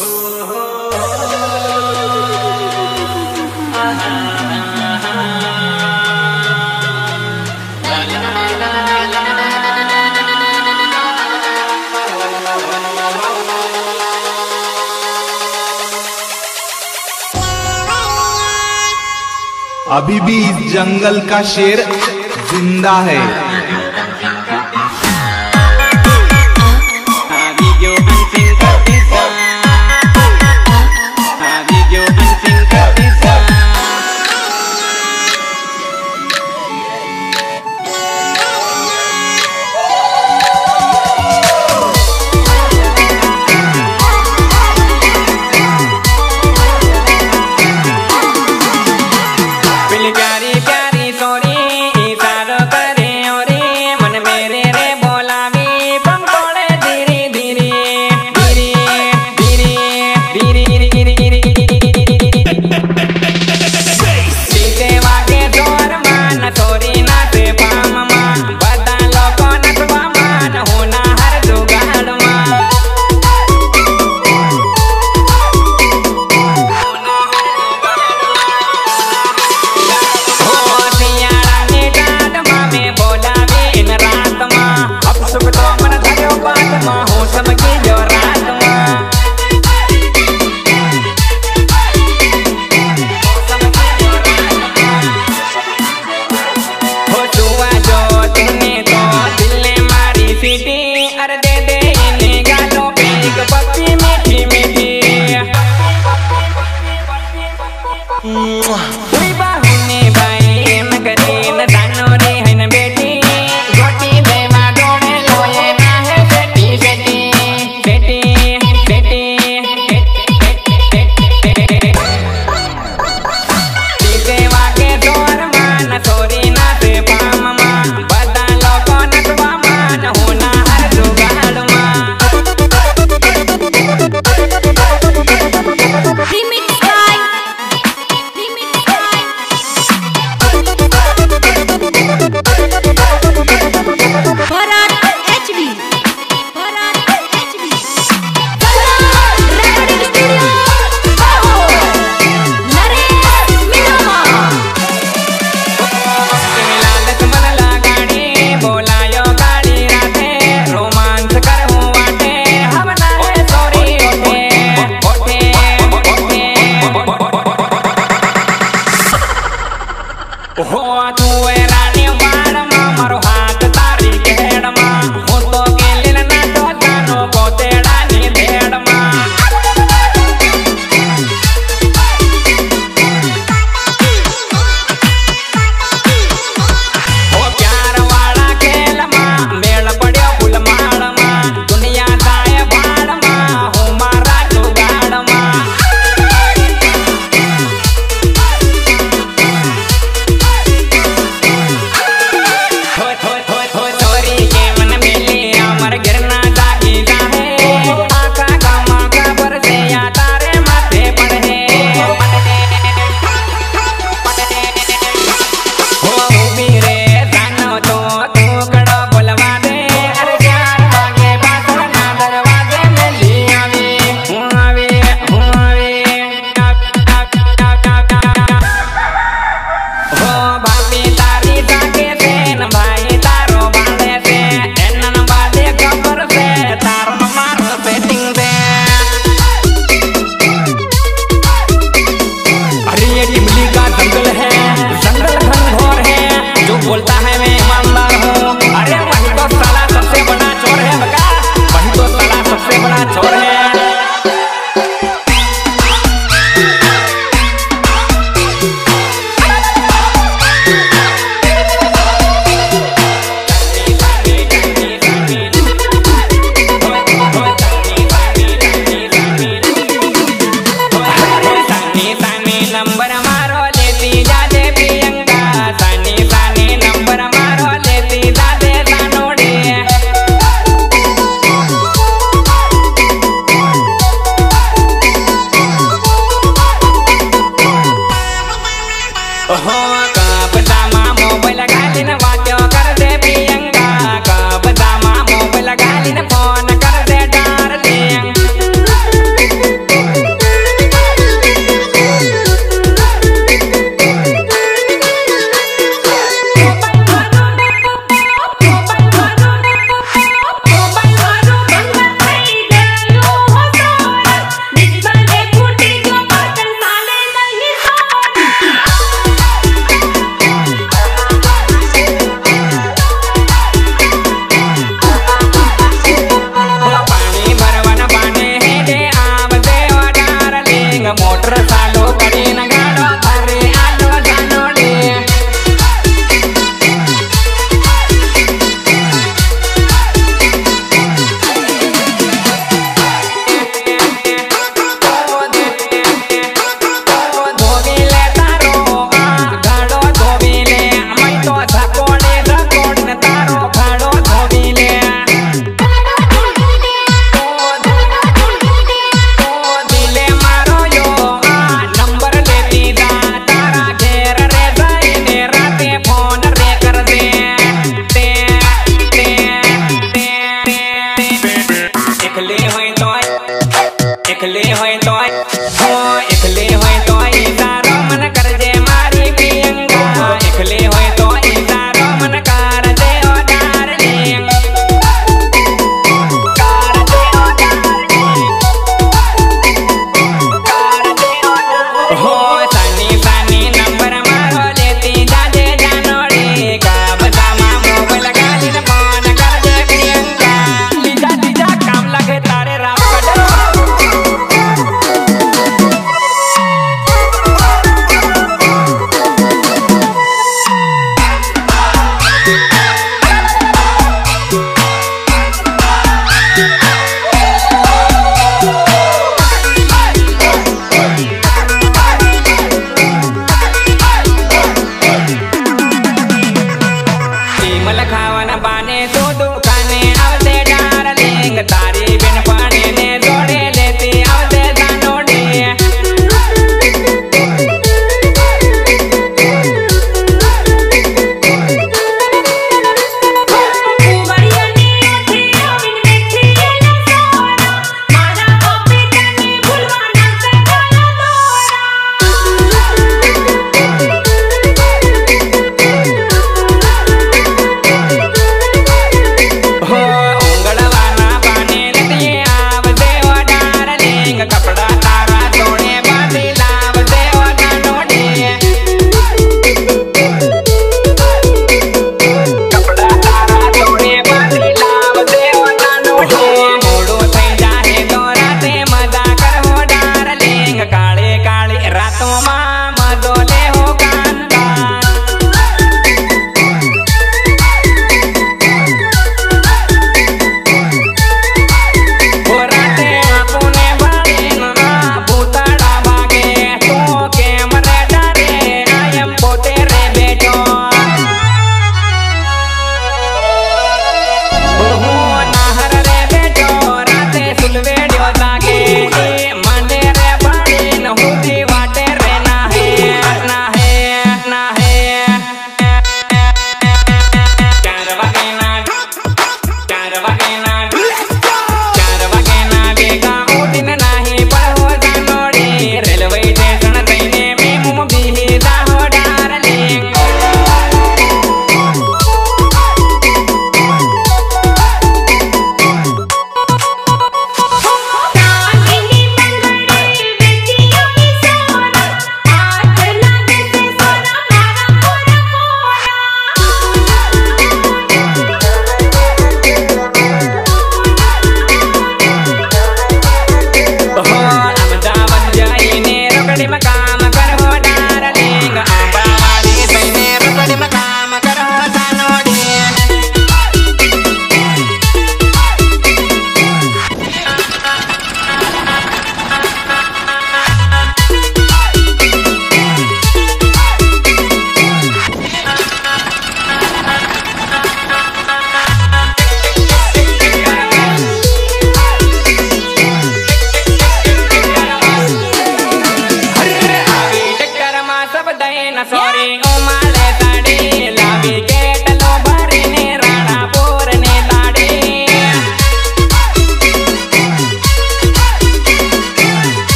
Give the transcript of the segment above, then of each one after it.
अभी भी इस जंगल का शेर जिंदा है। प्यारी प्यारी सोरी इशारों करे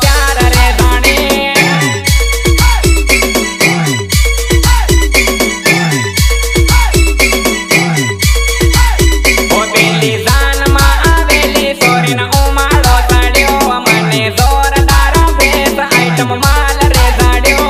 त्यार रे दाणी ओ बेली जान मा आवेली सोरी ना उमाळो साड्यो मने जोरदार बेस आइटम माल रे जाड्यो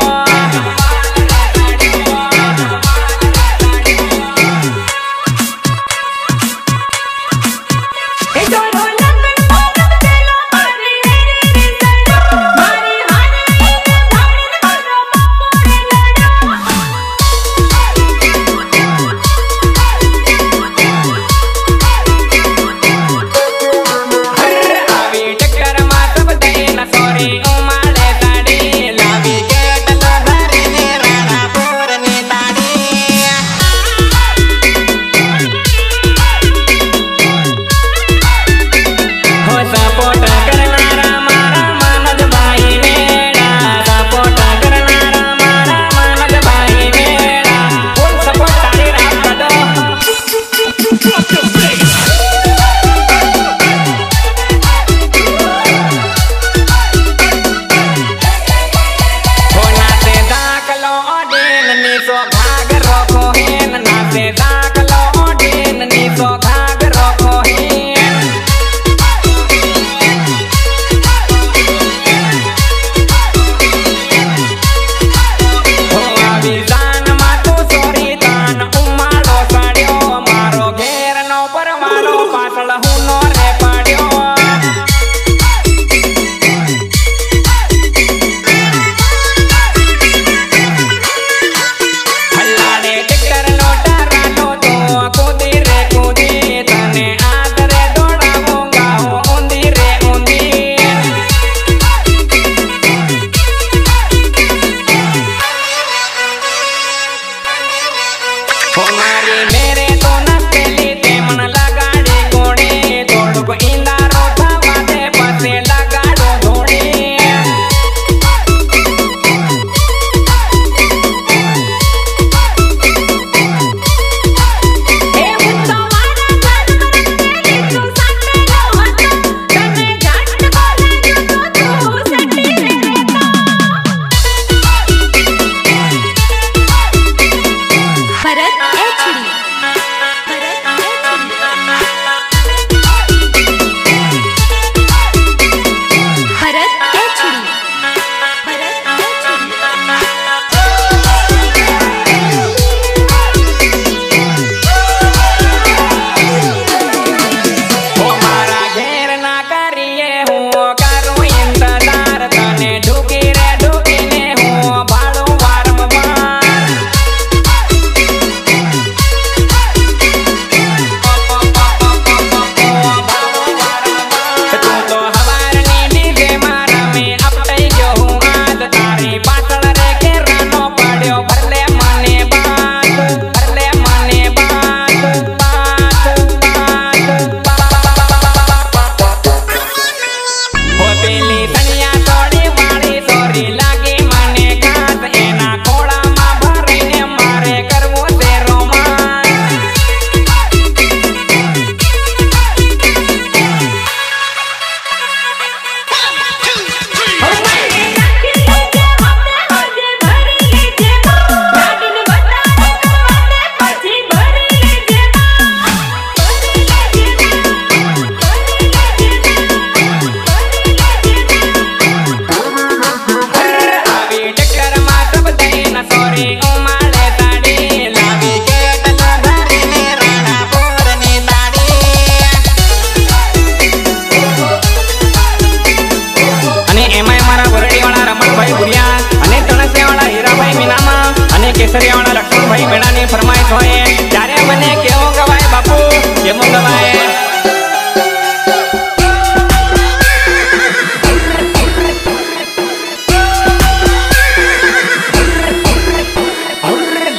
केसरियावाला लक्ष्मण भाई मेड़ा ने फरमाइश होए त्यारे बने केवो गवाए बापू केमो गवाए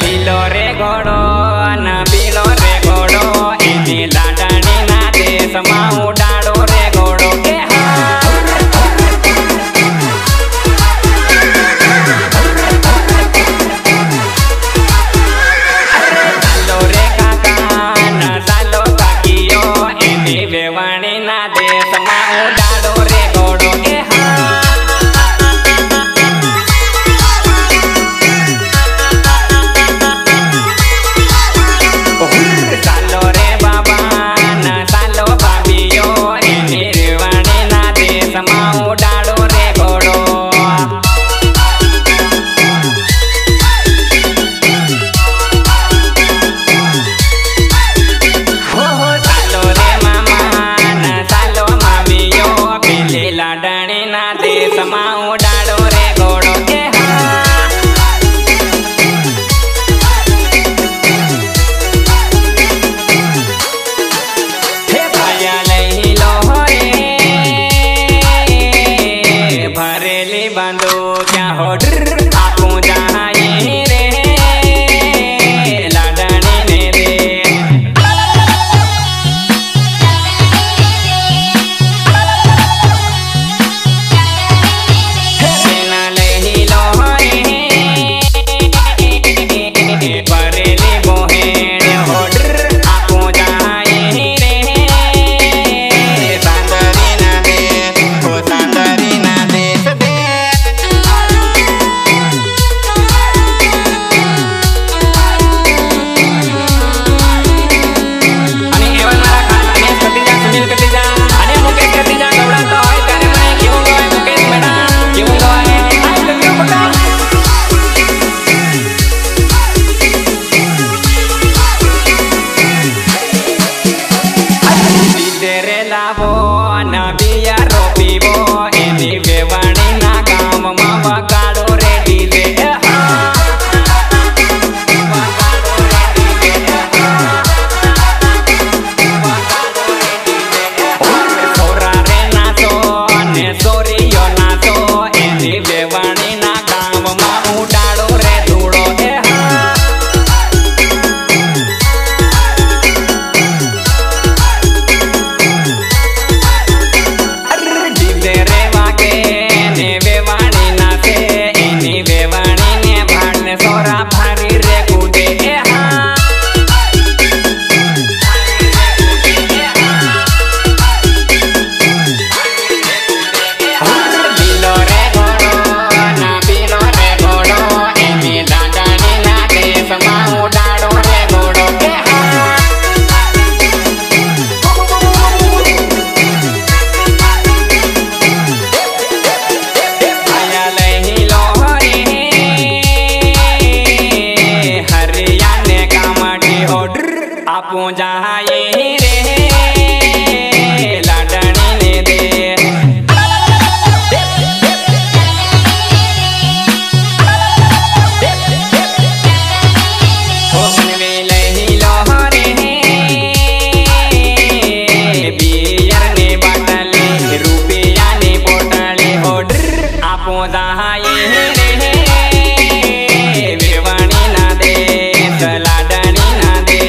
लीलो रे घोड़ो ना पीलो रे घोड़ो एनी लाडणी ना देश में उडाड़ो रे घोड़ो के सालो रे काका ना सालो काकियो बांधो क्या हो डर आपो जाए रे लाडनी ने दे बरेली बोहेड़ हो डर आपो जाए रे सांदरी ना दे ओ सांदरी ना दे दे आणि एवढा मला खास आणि कटीजा सुनील कटीजा आणि मुकेश कटीजा गवडा तो आहे त्याने म्हणे घेऊन गय मुकेश बेटा घेऊन गय आई तो बघा लाभो ना बिया रोपीबो एनी बेवाणी ना गाम मा बगाडो रे डीजे सोरा रे नाचो ने सोरियो नाचो एनी बेवाणी ना गाम मा उडाडो रे धूड़ो आपो जाए रे लाडनी ने दे हो मनवे लही लोहरे बियर ने बाटले रुपया ने बोटले हो डर आपो जाए रे बेवाणी ना दे लाडनी ना दे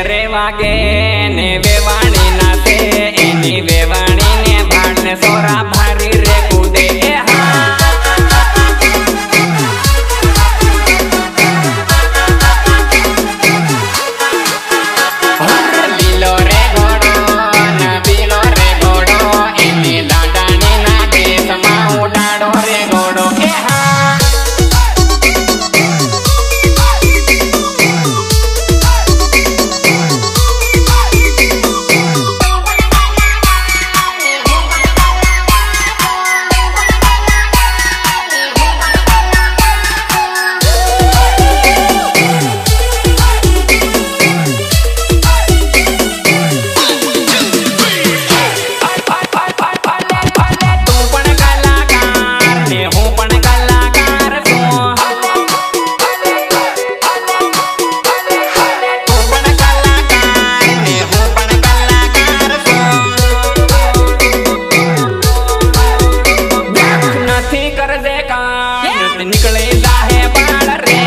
रे वागे ने बेवाणी नाचे एनी बेवाणी ने भाट ने सोरा भारी रे कूदे बिलो रे घोड़ो ना बिलो रे घोड़ो एनी लाडनी ना दे समा उडाडो रे घोड़ो निकले जाहे बाल रे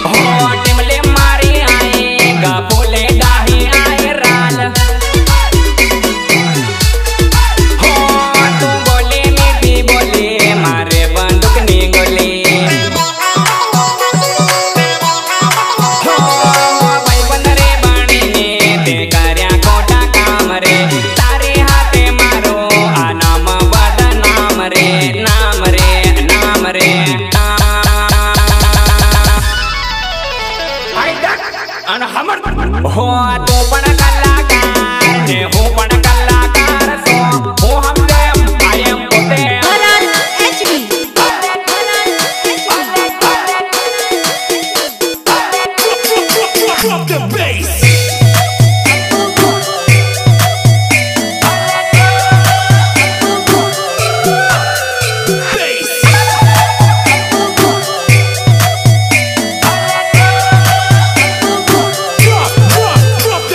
हो टिमले मारी आए गा बोले डाही आए राल हो तू बोले मीठी बोले मारे बंदूक नी गोली हो भाई बंद रे बाणी ने ते कार्या कोटा काम रे तारे हाथे मारो आ नाम नाम रे नाम रे नाम रे हो तो पण कलाकार ने हो पण कलाकार सो हो हम दे आई एम पोते Drop the bass. Drop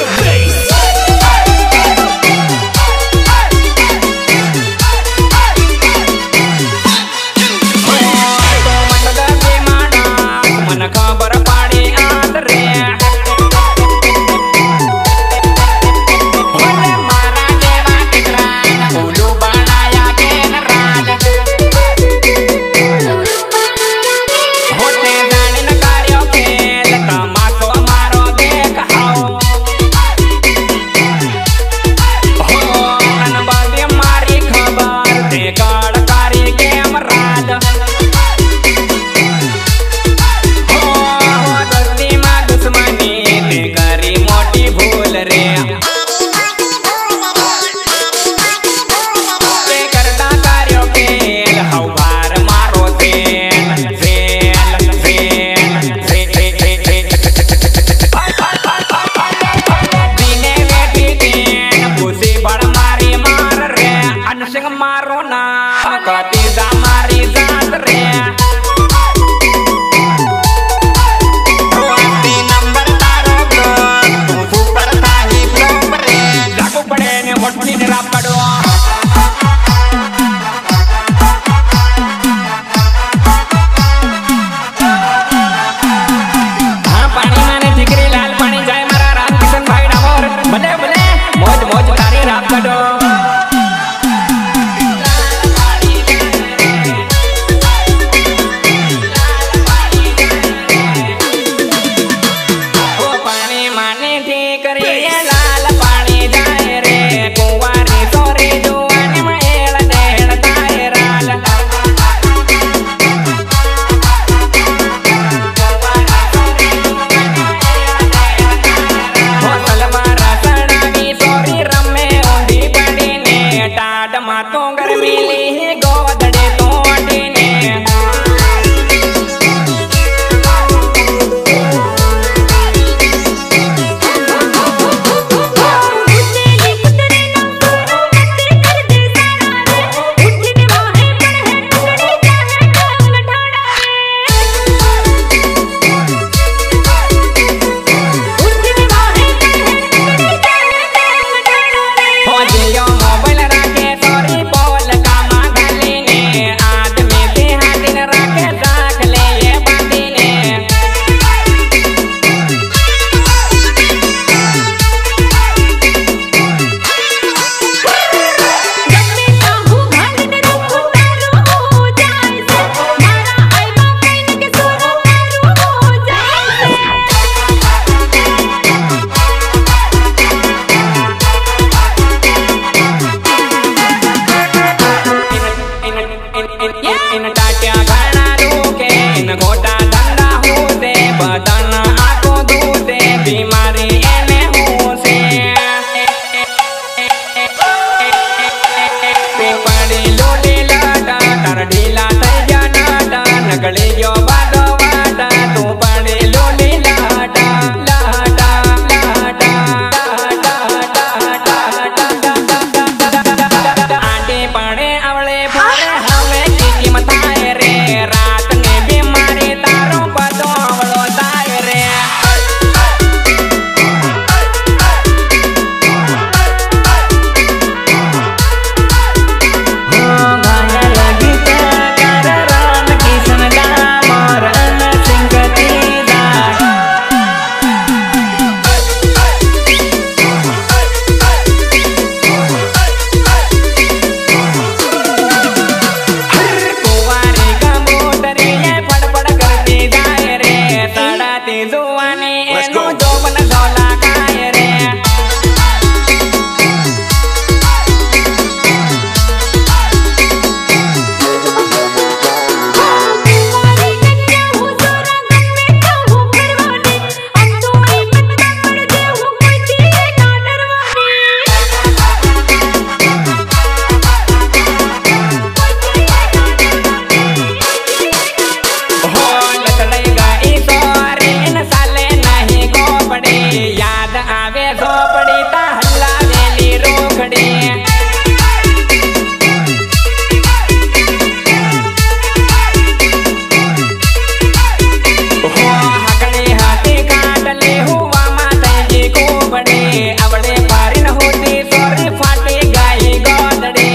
खोपड़े आवड़े पारी न होती सोरी फाटी गाई गोदड़े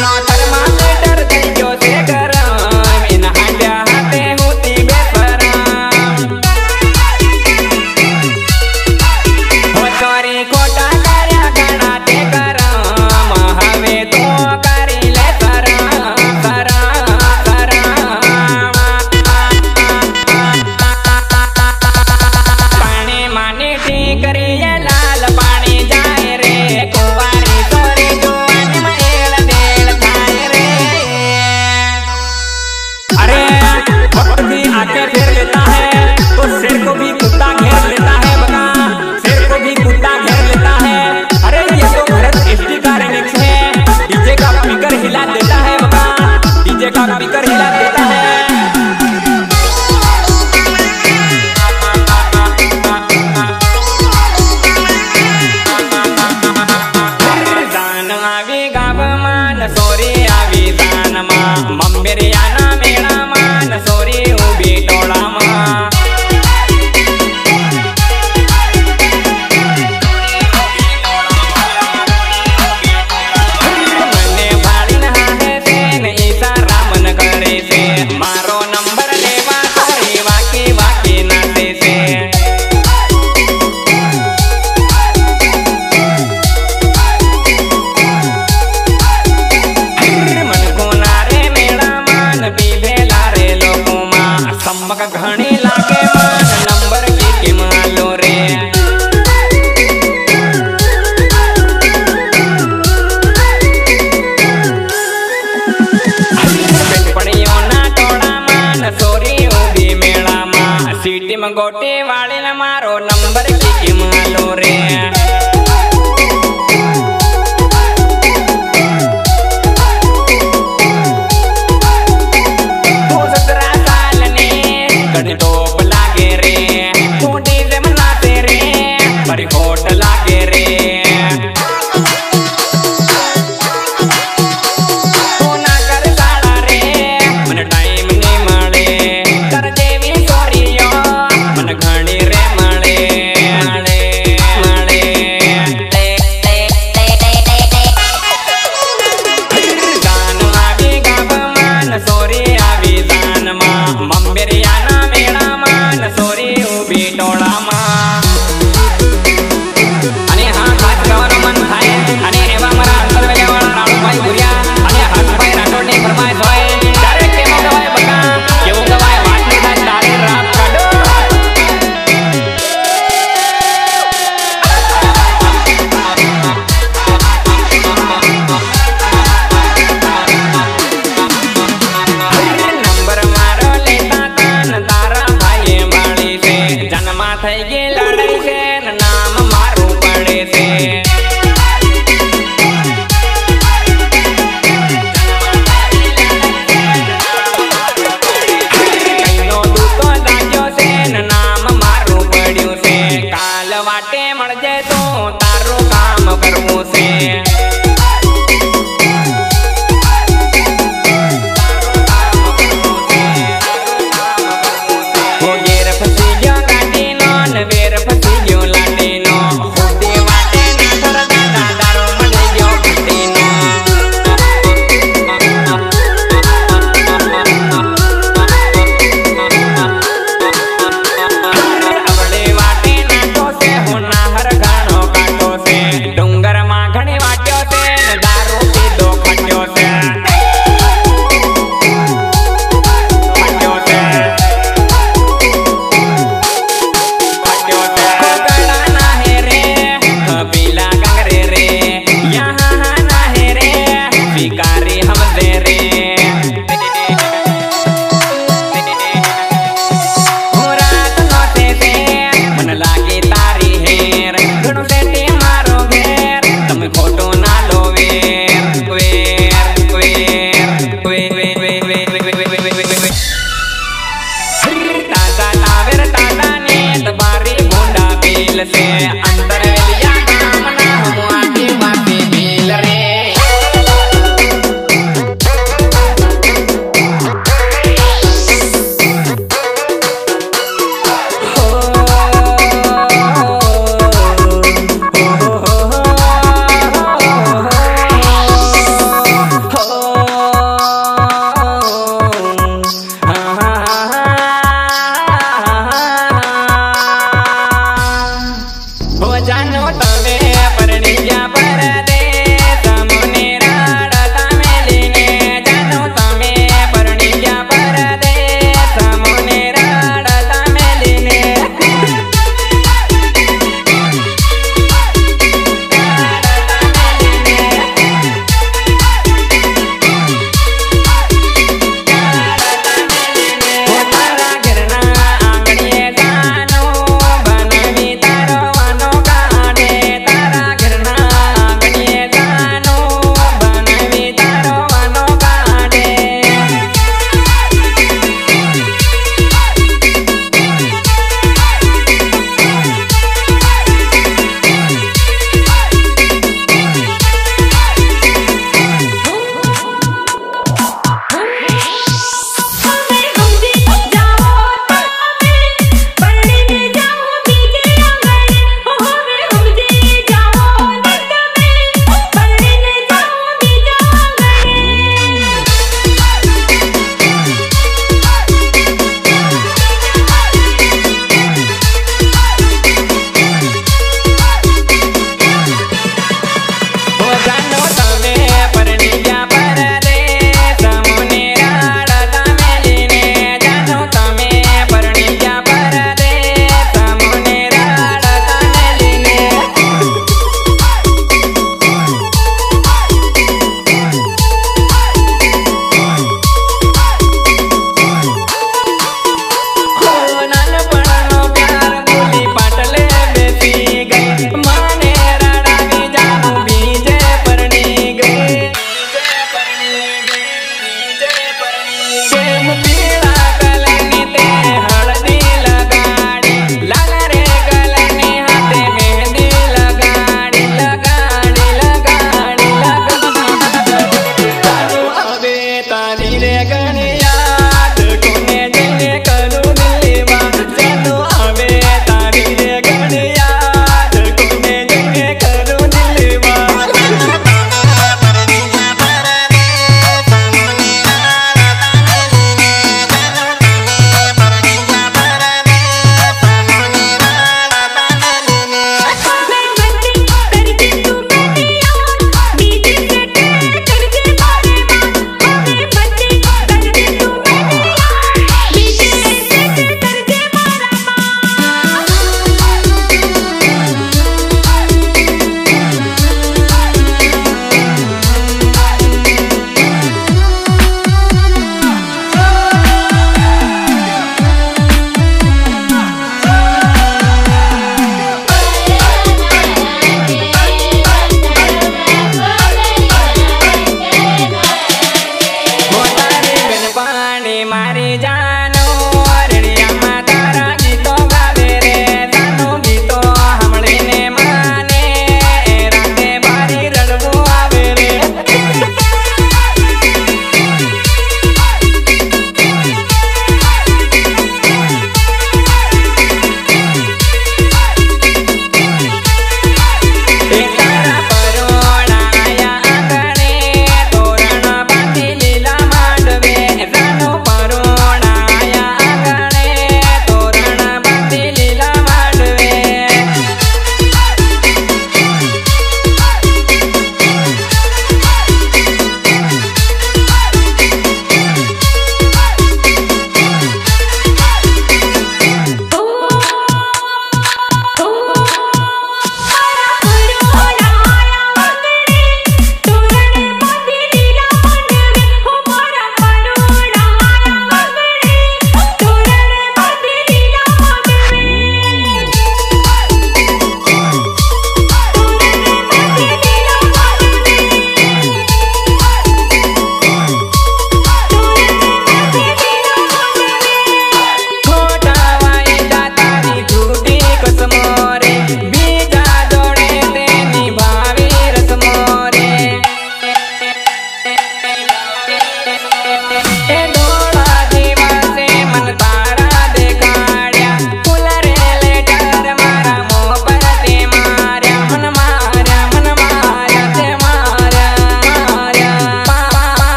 नो थर्मामीटर जो से गरम इन हांड्या हाथे होती बेसरम हो चोरी खोटा कार्या घणा ते करम हवे तो करी ले पानी मानी ठीक करिए लाल पानी जाए रे कुंवारी तोरी जुआन में देल खाए रे अरे वक्त भी आके फेर लेता है तो सिर को भी कुत्ता घेर लेता है बता सिर को भी कुत्ता घेर लेता है अरे ये तो भरत एसटी का रिमिक्स है डीजे का स्पीकर हिला देता है बता डीजे का स्पीकर हिला देता है सोरी आवी दानमा मम्बेरियाना मेरा मान सोरी उबी टोळामा मने भाळीन हाहे से ने ईसा रामन करे से मारो नंबर लेवा सोरी वाकी वाकी नाते से घणी लागे मान नंबर की मालो रे पड़ियो ना टोड़ा मान सोरी उभी मेला मा सीटी में गोटी वाली न मारो नंबर की मालो रे टोप लागे रे तू डीजे मनाते रे पर होट लागे रे तू ना कर साड़ा रे मन टाइम नहीं मळे कर देवी सोरियो मन घणी रे मळे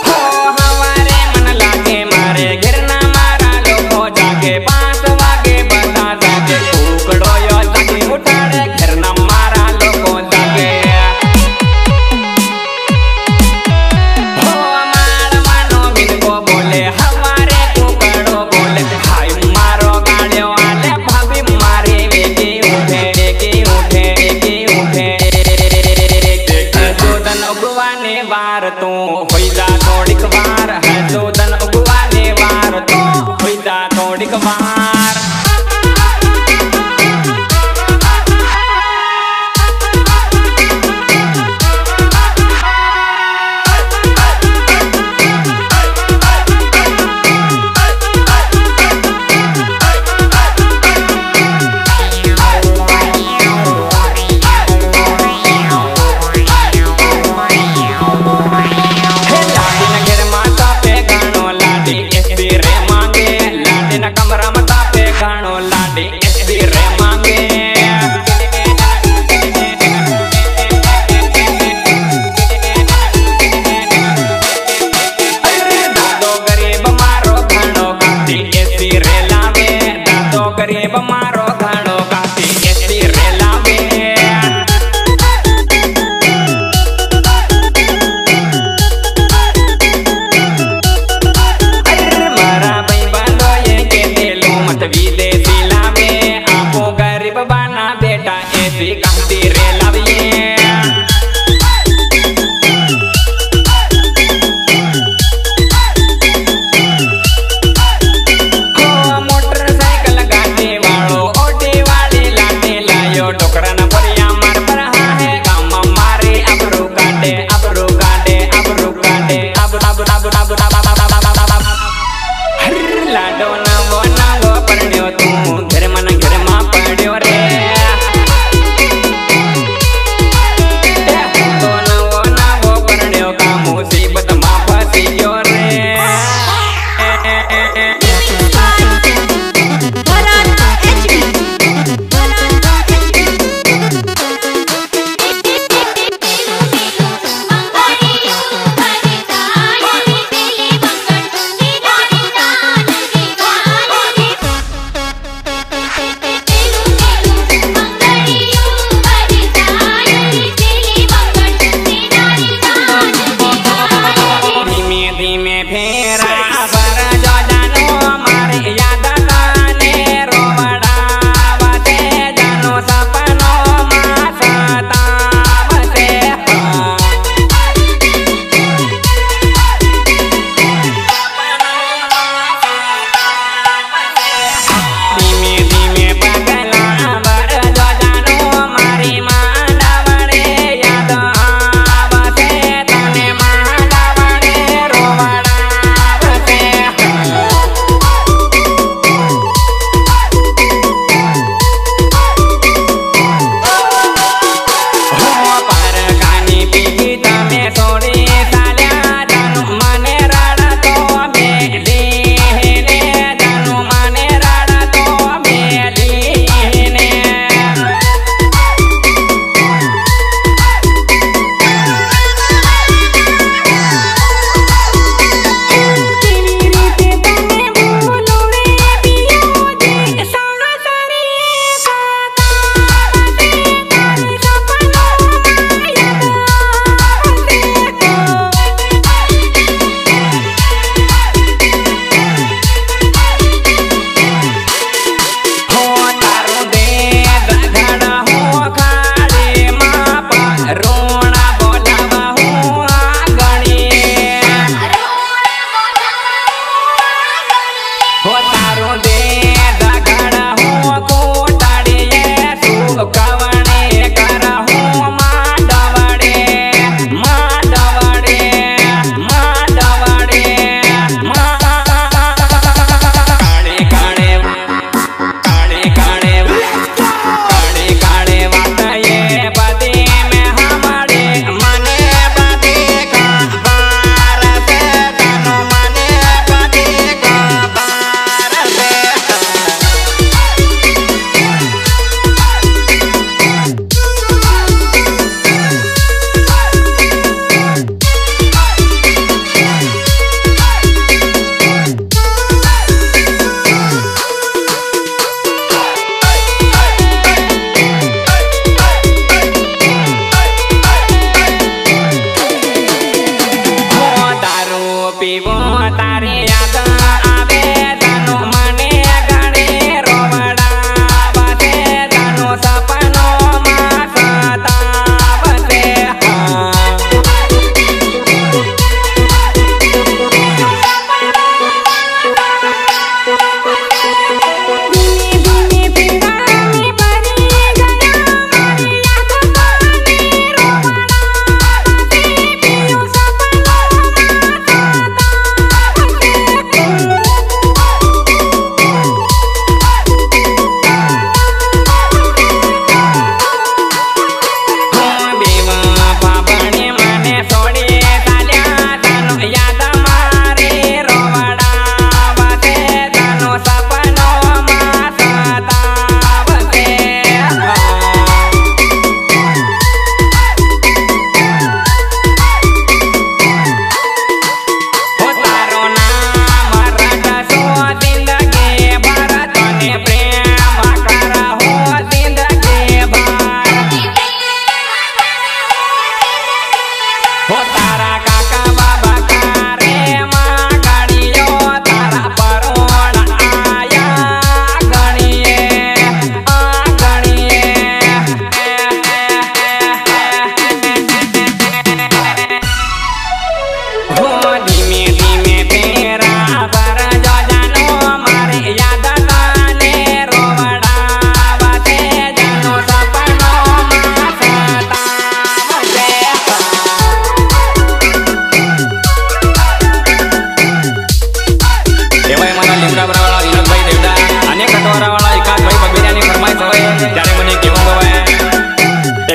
हो हवारे मन लागे गरीब मारो घाड़ो काटी एसटी रेलावे मारा भाई बांधो ये के दिलो मत विदेशी लावे आपो गरीब बना बेटा एसटी काटी रेलावे लाडो नवो नवो पढ़्यो तू घर मन घर मा पढ़्यो रे तो नवो नवो पढ़्यो का मुसीबत मा फसी गयो रे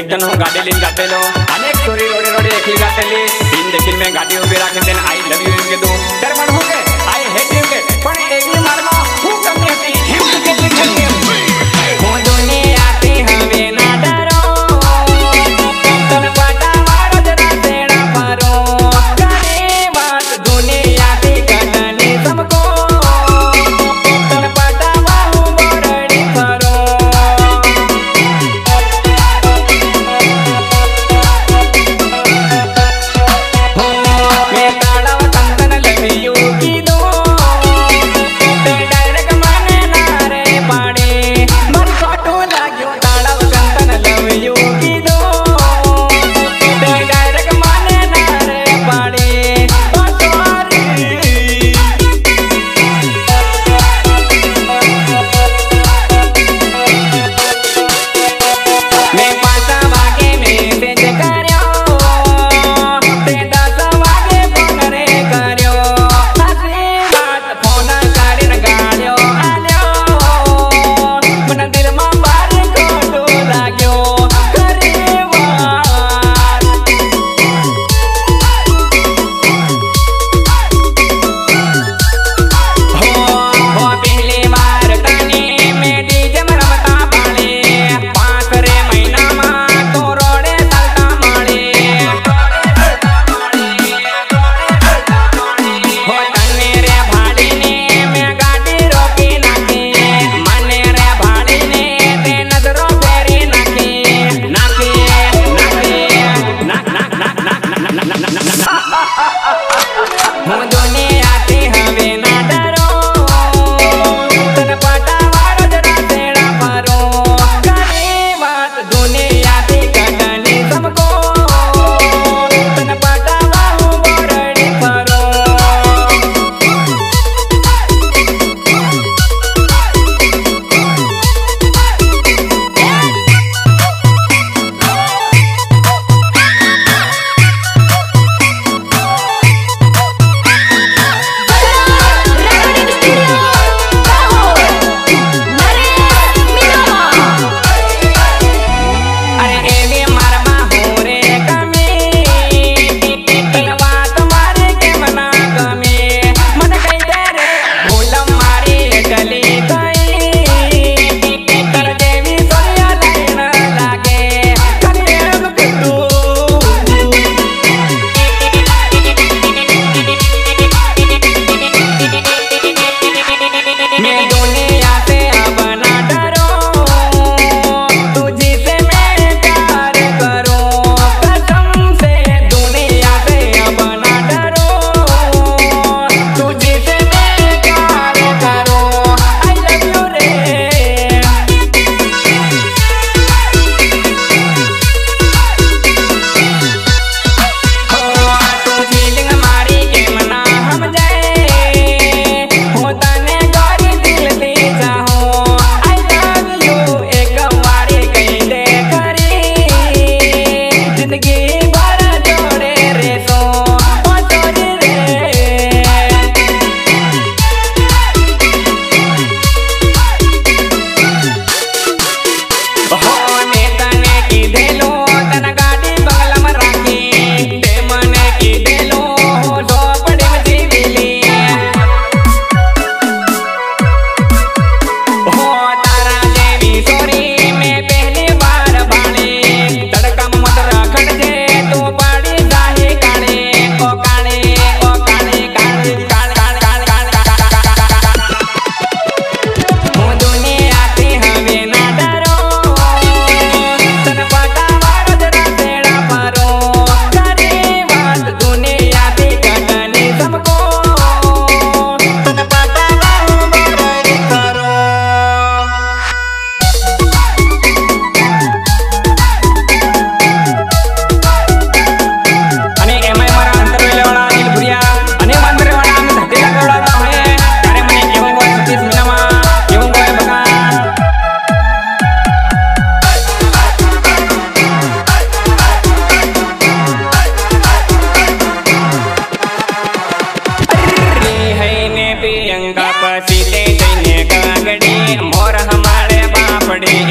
एक जण गाडी लिन जातेलो अनेक चोरी रोडे रोडे एकली जातेली तीन देखील मैं गाडी उभी राखीन तेन आई लव यू के दो तर मन हो के आई हेट यू के पण एकली मारमा खूप कमी होती हिम के लिखली हो दुनिया ते हवे ना डरो तन पाटा मारो जरा तेरा पारो करे बात दुनिया ते कटने सबको तन पाटा बाहु बरड़ी करो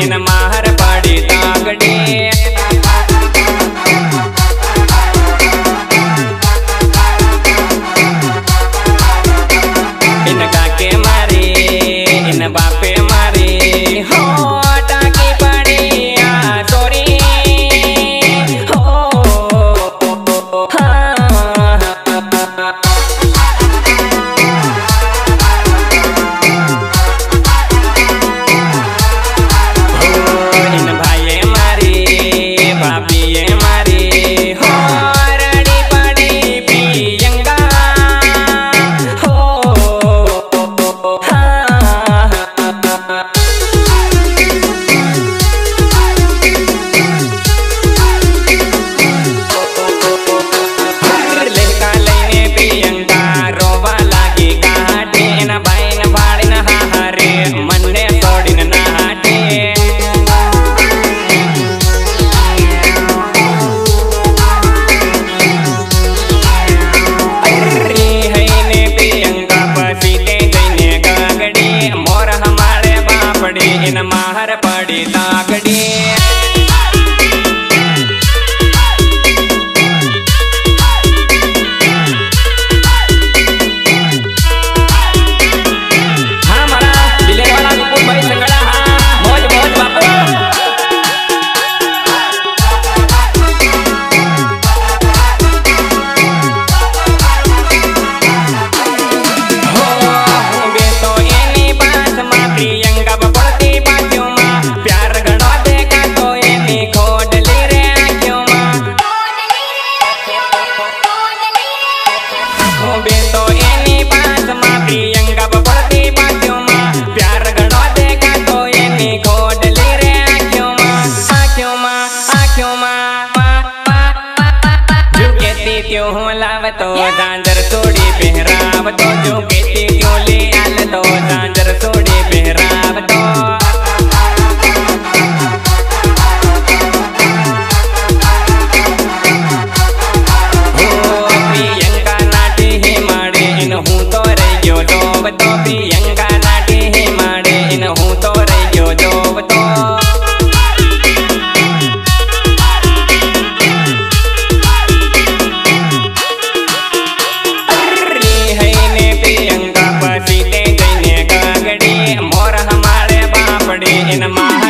इन माहर पड़ी तागड़ी पड़ी इन माह